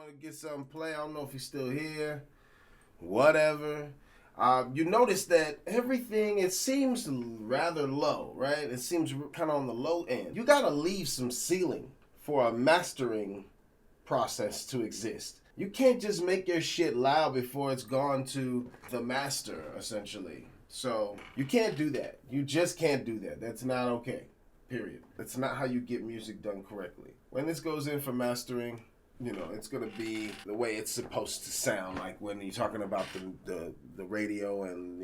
want to get something play. I don't know if he's still here. Whatever. You notice that everything, it seems rather low, right? It seems kind of on the low end. You got to leave some ceiling for a mastering process to exist. You can't just make your shit loud before it's gone to the master, essentially. So you can't do that. You just can't do that. That's not okay. Period. That's not how you get music done correctly. When this goes in for mastering, it's gonna be the way it's supposed to sound. Like when you're talking about the radio and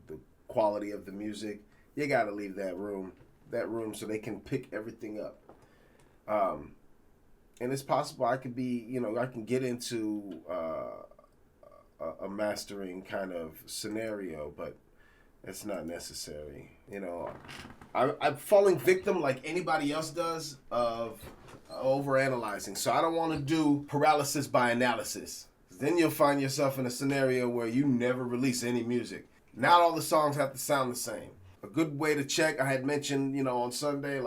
the quality of the music, you gotta leave that room so they can pick everything up. And it's possible I could be, I can get into a mastering kind of scenario, but it's not necessary. I'm falling victim like anybody else does of overanalyzing. So I don't want to do paralysis by analysis. Then you'll find yourself in a scenario where you never release any music. Not all the songs have to sound the same. A good way to check, I had mentioned, on Sunday,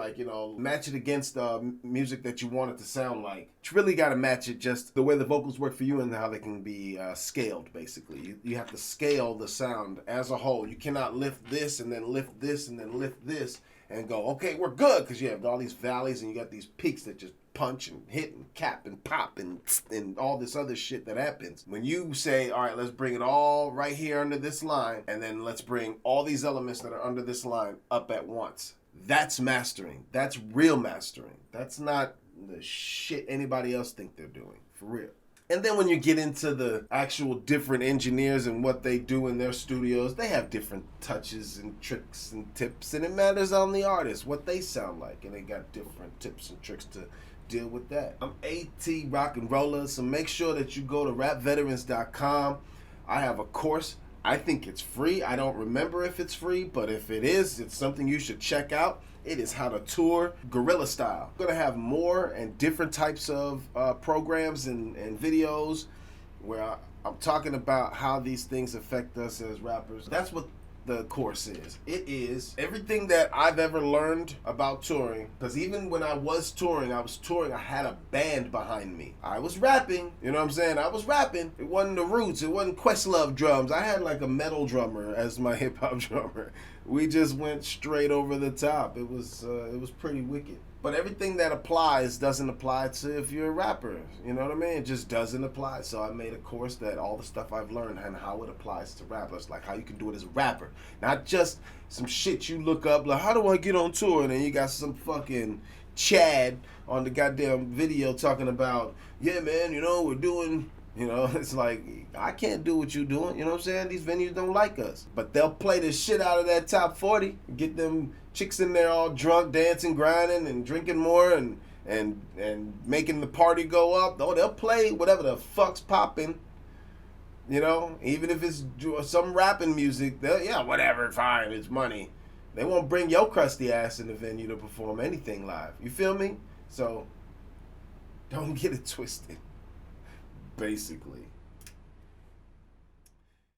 match it against music that you want it to sound like. You really got to match it just the way the vocals work for you and how they can be scaled, basically. You have to scale the sound as a whole. You cannot lift this and then lift this and then lift this and go, okay, we're good, because you have all these valleys and you got these peaks that just punch and hit and cap and pop and all this other shit that happens. When you say, all right, let's bring it all right here under this line, and then let's bring all these elements that are under this line up at once. That's mastering. That's real mastering. That's not the shit anybody else think they're doing, for real. And then when you get into the actual different engineers and what they do in their studios, they have different touches and tricks and tips, and it matters on the artist, what they sound like, and they got different tips and tricks to deal with that. I'm AT Rock and Roller, so make sure that you go to rapveterans.com. I have a course. I think it's free. I don't remember if it's free, but if it is, it's something you should check out. It is how to tour guerrilla style. I'm going to have more and different types of programs and videos where I'm talking about how these things affect us as rappers. That's what the course is. It is everything that I've ever learned about touring, because even when I was touring, I had a band behind me. I was rapping, you know what I'm saying? I was rapping. It wasn't the Roots, it wasn't Questlove drums. I had like a metal drummer as my hip hop drummer. We just went straight over the top. It was pretty wicked. But everything that applies doesn't apply to if you're a rapper. You know what I mean? It just doesn't apply. So I made a course that all the stuff I've learned and how it applies to rappers, like how you can do it as a rapper. Not just some shit you look up, like, how do I get on tour? And then you got some fucking Chad on the goddamn video talking about, yeah, man, we're doing... it's like, I can't do what you're doing. You know what I'm saying? These venues don't like us. But they'll play the shit out of that top 40. Get them chicks in there all drunk, dancing, grinding, and drinking more, and making the party go up. Oh, they'll play whatever the fuck's popping. Even if it's some rapping music, whatever, fine, it's money. They won't bring your crusty ass in the venue to perform anything live. You feel me? So, don't get it twisted. Basically.